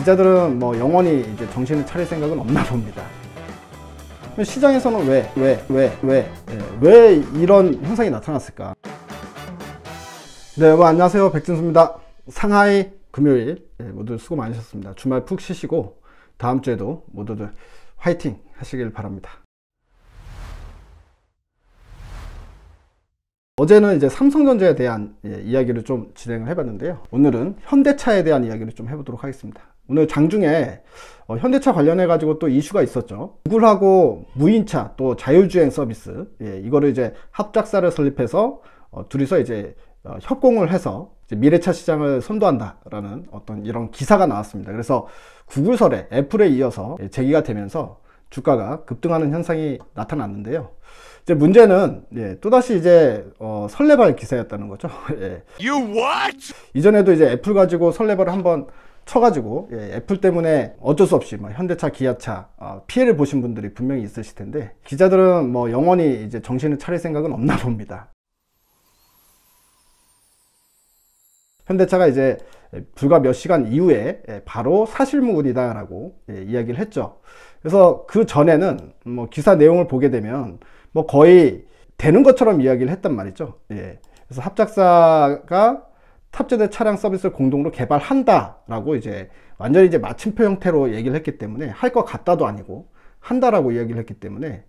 기자들은 뭐 영원히 이제 정신을 차릴 생각은 없나 봅니다. 시장에서는 왜 이런 현상이 나타났을까? 네, 여러분 안녕하세요. 백진수입니다. 상하이 금요일 모두 수고 많으셨습니다. 주말 푹 쉬시고 다음 주에도 모두들 화이팅 하시길 바랍니다. 어제는 이제 삼성전자에 대한 이야기를 좀 진행을 해봤는데요. 오늘은 현대차에 대한 이야기를 좀 해보도록 하겠습니다. 오늘 장중에 현대차 관련해 가지고 또 이슈가 있었죠. 구글하고 무인차 또 자율주행 서비스, 이거를 이제 합작사를 설립해서 둘이서 이제 협공을 해서 이제 미래차 시장을 선도한다라는 어떤 이런 기사가 나왔습니다. 그래서 구글설에 애플에 이어서 제기가 되면서 주가가 급등하는 현상이 나타났는데요. 이제 문제는 또다시 이제 설레발 기사였다는 거죠. You what? 이전에도 이제 애플 가지고 설레발을 한번 쳐가지고 애플 때문에 어쩔 수 없이 현대차, 기아차 피해를 보신 분들이 분명히 있으실 텐데, 기자들은 뭐 영원히 이제 정신을 차릴 생각은 없나 봅니다. 현대차가 이제 불과 몇 시간 이후에 바로 사실무근이다 라고 이야기를 했죠. 그래서 그 전에는 뭐 기사 내용을 보게 되면 뭐 거의 되는 것처럼 이야기를 했단 말이죠. 그래서 합작사가 탑재된 차량 서비스를 공동으로 개발한다 라고 이제 완전히 이제 마침표 형태로 얘기를 했기 때문에, 할 것 같다도 아니고 한다라고 이야기를 했기 때문에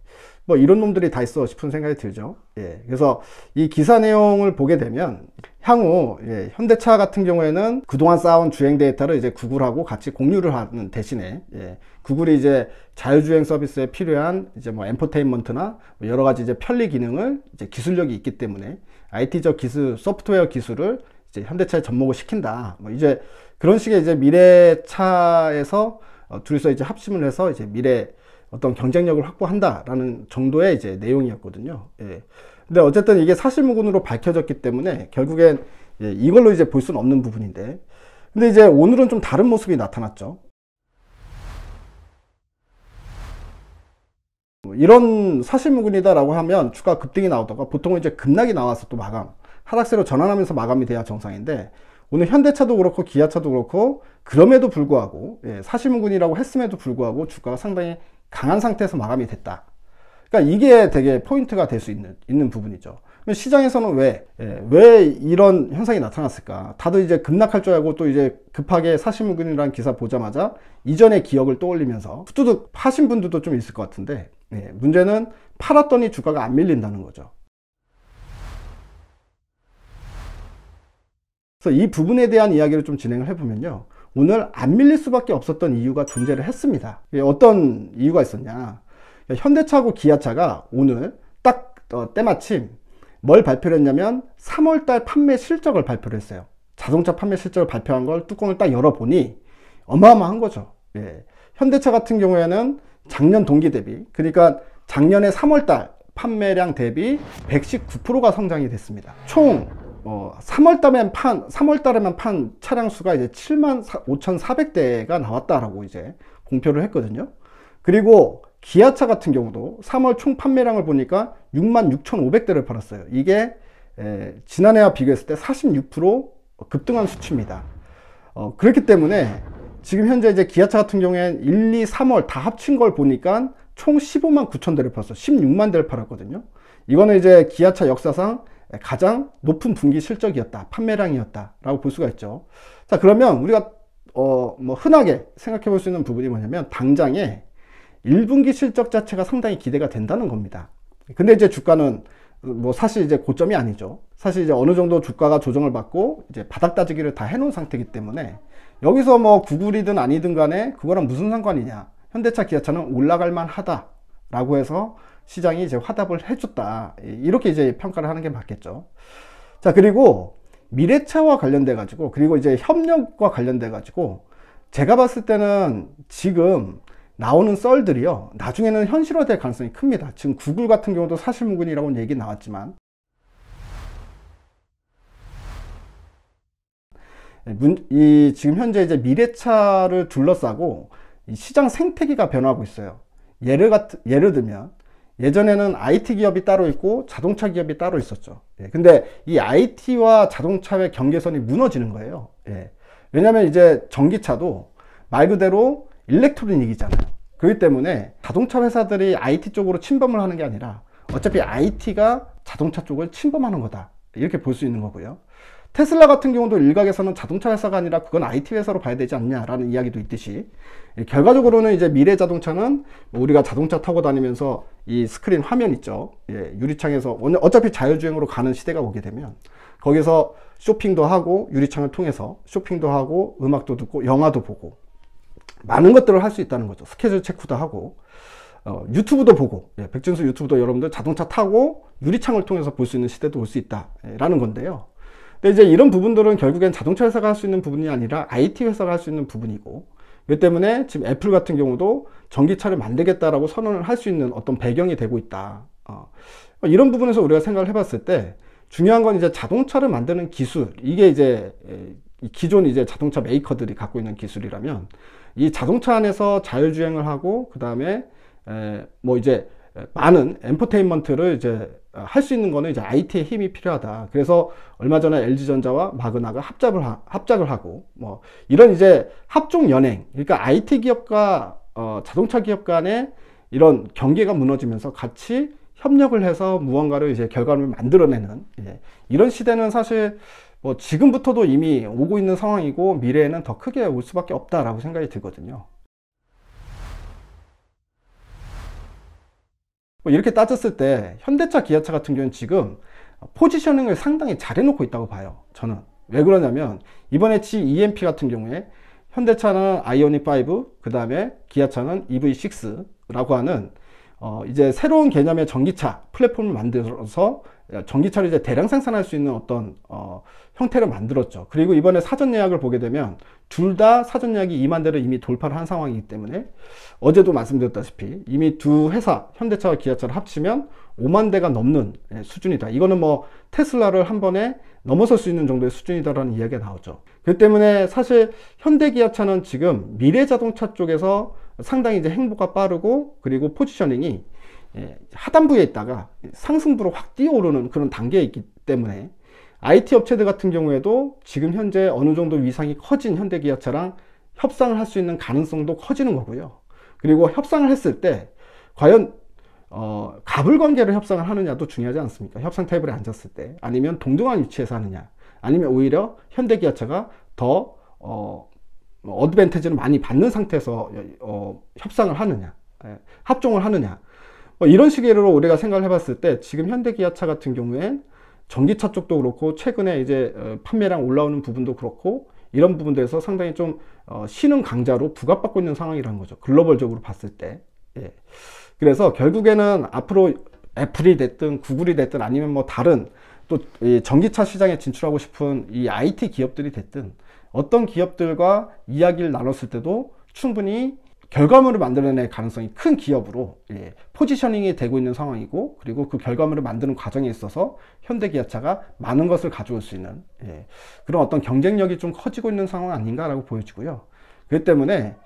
뭐 이런 놈들이 다 있어 싶은 생각이 들죠. 그래서 이 기사 내용을 보게 되면 향후 현대차 같은 경우에는 그동안 쌓아온 주행 데이터를 이제 구글하고 같이 공유를 하는 대신에 구글이 이제 자율주행 서비스에 필요한 이제 뭐 엔터테인먼트나 뭐 여러 가지 이제 편리 기능을 이제 기술력이 있기 때문에 IT적 기술, 소프트웨어 기술을 이제 현대차에 접목을 시킨다. 뭐 이제 그런 식의 이제 미래차에서 둘이서 이제 합심을 해서 이제 미래 어떤 경쟁력을 확보한다라는 정도의 이제 내용이었거든요. 근데 어쨌든 이게 사실무근으로 밝혀졌기 때문에 결국엔 이걸로 이제 볼 수는 없는 부분인데, 근데 이제 오늘은 좀 다른 모습이 나타났죠. 이런 사실무근이다라고 하면 주가 급등이 나오다가 보통은 이제 급락이 나와서 또 마감, 하락세로 전환하면서 마감이 돼야 정상인데, 오늘 현대차도 그렇고 기아차도 그렇고 그럼에도 불구하고 사실무근이라고 했음에도 불구하고 주가가 상당히 강한 상태에서 마감이 됐다. 그러니까 이게 되게 포인트가 될 수 있는 부분이죠. 시장에서는 왜 이런 현상이 나타났을까? 다들 이제 급락할 줄 알고 또 이제 급하게 사실무근이라는 기사 보자마자 이전의 기억을 떠올리면서 후두둑 파신 분들도 좀 있을 것 같은데, 문제는 팔았더니 주가가 안 밀린다는 거죠. 그래서 이 부분에 대한 이야기를 좀 진행을 해보면요, 오늘 안 밀릴 수밖에 없었던 이유가 존재를 했습니다. 어떤 이유가 있었냐? 현대차하고 기아차가 오늘 딱 때마침 뭘 발표를 했냐면 3월달 판매 실적을 발표를 했어요. 자동차 판매 실적을 발표한 걸 뚜껑을 딱 열어보니 어마어마한 거죠. 현대차 같은 경우에는 작년 동기 대비, 그러니까 작년에 3월달 판매량 대비 119%가 성장이 됐습니다. 총 3월달에만 판 차량 수가 이제 75,400대가 나왔다라고 이제 공표를 했거든요. 그리고 기아차 같은 경우도 3월 총 판매량을 보니까 66,500대를 팔았어요. 이게 지난해와 비교했을 때 46% 급등한 수치입니다. 그렇기 때문에 지금 현재 이제 기아차 같은 경우에는 1, 2, 3월 다 합친 걸 보니까 총 15만 9천 대를 팔았어요. 16만 대를 팔았거든요. 이거는 이제 기아차 역사상 가장 높은 분기 실적이었다, 판매량이었다 라고 볼 수가 있죠. 자, 그러면 우리가 뭐 흔하게 생각해 볼 수 있는 부분이 뭐냐면, 당장에 1분기 실적 자체가 상당히 기대가 된다는 겁니다. 근데 이제 주가는 뭐 사실 이제 고점이 아니죠. 사실 이제 어느 정도 주가가 조정을 받고 이제 바닥 따지기를 다 해놓은 상태이기 때문에 여기서 뭐 구글이든 아니든 간에 그거랑 무슨 상관이냐, 현대차 기아차는 올라갈 만하다 라고 해서 시장이 이제 화답을 해줬다, 이렇게 이제 평가를 하는 게 맞겠죠. 자, 그리고 미래차와 관련돼 가지고, 그리고 이제 협력과 관련돼 가지고 제가 봤을 때는 지금 나오는 썰들이요, 나중에는 현실화될 가능성이 큽니다. 지금 구글 같은 경우도 사실무근이라고는 얘기 나왔지만, 지금 현재 이제 미래차를 둘러싸고 이 시장 생태계가 변화하고 있어요. 예를 들면 예전에는 IT 기업이 따로 있고 자동차 기업이 따로 있었죠. 근데 이 IT와 자동차의 경계선이 무너지는 거예요. 왜냐면 이제 전기차도 말 그대로 일렉트로닉이잖아요. 그렇기 때문에 자동차 회사들이 IT 쪽으로 침범을 하는 게 아니라 어차피 IT가 자동차 쪽을 침범하는 거다, 이렇게 볼 수 있는 거고요. 테슬라 같은 경우도 일각에서는 자동차 회사가 아니라 그건 IT 회사로 봐야 되지 않냐라는 이야기도 있듯이, 결과적으로는 이제 미래 자동차는 우리가 자동차 타고 다니면서 이 스크린 화면 있죠. 유리창에서 어차피 자율주행으로 가는 시대가 오게 되면 거기서 쇼핑도 하고, 유리창을 통해서 쇼핑도 하고, 음악도 듣고, 영화도 보고, 많은 것들을 할 수 있다는 거죠. 스케줄 체크도 하고, 유튜브도 보고, 백진수 유튜브도 여러분들 자동차 타고 유리창을 통해서 볼 수 있는 시대도 올 수 있다라는 건데요. 근데 이제 이런 부분들은 결국엔 자동차 회사가 할 수 있는 부분이 아니라 IT 회사가 할 수 있는 부분이고, 그렇기 때문에 지금 애플 같은 경우도 전기차를 만들겠다라고 선언을 할 수 있는 어떤 배경이 되고 있다. 이런 부분에서 우리가 생각을 해봤을 때 중요한 건 이제 자동차를 만드는 기술, 이게 이제 기존 이제 자동차 메이커들이 갖고 있는 기술이라면, 이 자동차 안에서 자율주행을 하고, 그 다음에 뭐 이제 많은 엔터테인먼트를 이제 할 수 있는 거는 이제 IT의 힘이 필요하다. 그래서 얼마 전에 LG전자와 마그나가 합작을 하고, 뭐 이런 이제 합종 연행, 그러니까 IT 기업과 자동차 기업 간의 이런 경계가 무너지면서 같이 협력을 해서 무언가를 이제 결과물을 만들어내는, 이런 시대는 사실 뭐 지금부터도 이미 오고 있는 상황이고, 미래에는 더 크게 올 수밖에 없다라고 생각이 들거든요. 이렇게 따졌을 때 현대차, 기아차 같은 경우는 지금 포지셔닝을 상당히 잘 해놓고 있다고 봐요. 저는 왜 그러냐면, 이번에 GEMP 같은 경우에 현대차는 아이오닉 5, 그 다음에 기아차는 EV6라고 하는 이제 새로운 개념의 전기차 플랫폼을 만들어서 전기차를 이제 대량 생산할 수 있는 어떤 형태를 만들었죠. 그리고 이번에 사전 예약을 보게 되면 둘 다 사전 예약이 2만 대를 이미 돌파를 한 상황이기 때문에, 어제도 말씀드렸다시피 이미 두 회사 현대차와 기아차를 합치면 5만 대가 넘는 수준이다. 이거는 뭐 테슬라를 한 번에 넘어설 수 있는 정도의 수준이다라는 이야기가 나오죠. 그렇기 때문에 사실 현대 기아차는 지금 미래 자동차 쪽에서 상당히 이제 행보가 빠르고, 그리고 포지셔닝이 하단부에 있다가 상승부로 확 뛰어오르는 그런 단계에 있기 때문에, IT 업체들 같은 경우에도 지금 현재 어느 정도 위상이 커진 현대 기아차랑 협상을 할 수 있는 가능성도 커지는 거고요. 그리고 협상을 했을 때 과연 가불관계로 협상을 하느냐도 중요하지 않습니까? 협상 테이블에 앉았을 때, 아니면 동등한 위치에서 하느냐, 아니면 오히려 현대 기아차가 더 어드밴티지를 많이 받는 상태에서 협상을 하느냐, 합종을 하느냐, 이런 식으로 우리가 생각을 해봤을 때, 지금 현대 기아차 같은 경우엔 전기차 쪽도 그렇고, 최근에 이제 판매량 올라오는 부분도 그렇고, 이런 부분들에서 상당히 좀 신흥 강자로 부각받고 있는 상황이라는 거죠. 글로벌적으로 봤을 때. 그래서 결국에는 앞으로 애플이 됐든 구글이 됐든, 아니면 뭐 다른 또 전기차 시장에 진출하고 싶은 이 IT 기업들이 됐든, 어떤 기업들과 이야기를 나눴을 때도 충분히 결과물을 만들어낼 가능성이 큰 기업으로 포지셔닝이 되고 있는 상황이고, 그리고 그 결과물을 만드는 과정에 있어서 현대 기아차가 많은 것을 가져올 수 있는 그런 어떤 경쟁력이 좀 커지고 있는 상황 아닌가라고 보여지고요. 그렇기 때문에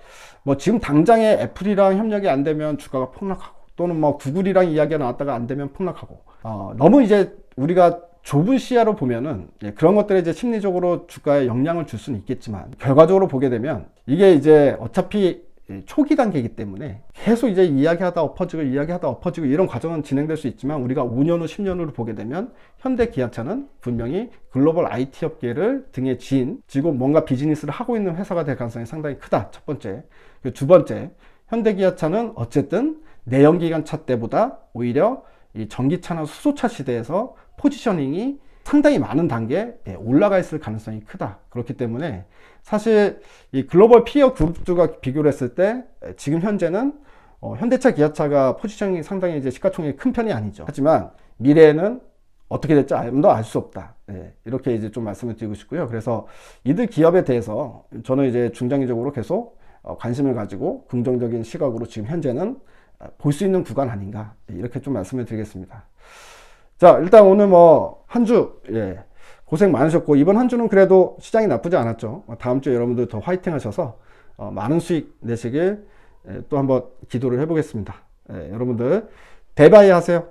뭐 지금 당장에 애플이랑 협력이 안 되면 주가가 폭락하고, 또는 뭐 구글이랑 이야기가 나왔다가 안 되면 폭락하고, 너무 이제 우리가 좁은 시야로 보면은 그런 것들에 이제 심리적으로 주가에 영향을 줄 수는 있겠지만, 결과적으로 보게 되면 이게 이제 어차피 초기 단계이기 때문에 계속 이제 이야기하다 엎어지고 이런 과정은 진행될 수 있지만, 우리가 5년 후 10년 후를 보게 되면 현대 기아차는 분명히 글로벌 IT 업계를 등에 지고 뭔가 비즈니스를 하고 있는 회사가 될 가능성이 상당히 크다. 첫 번째. 두 번째, 현대 기아차는 어쨌든 내연기관차 때보다 오히려 이 전기차나 수소차 시대에서 포지셔닝이 상당히 많은 단계에 올라가 있을 가능성이 크다. 그렇기 때문에 사실 이 글로벌 피어 그룹들과 비교를 했을 때 지금 현재는 현대차, 기아차가 포지셔닝이 상당히 이제 시가총액이 큰 편이 아니죠. 하지만 미래에는 어떻게 될지 아무도 알 수 없다. 이렇게 이제 좀 말씀을 드리고 싶고요. 그래서 이들 기업에 대해서 저는 이제 중장기적으로 계속 관심을 가지고 긍정적인 시각으로 지금 현재는 볼 수 있는 구간 아닌가, 이렇게 좀 말씀을 드리겠습니다. 자, 일단 오늘 뭐 한 주 고생 많으셨고, 이번 한 주는 그래도 시장이 나쁘지 않았죠. 다음 주에 여러분들 더 화이팅 하셔서 많은 수익 내시길 또 한번 기도를 해보겠습니다. 여러분들 대바이 하세요.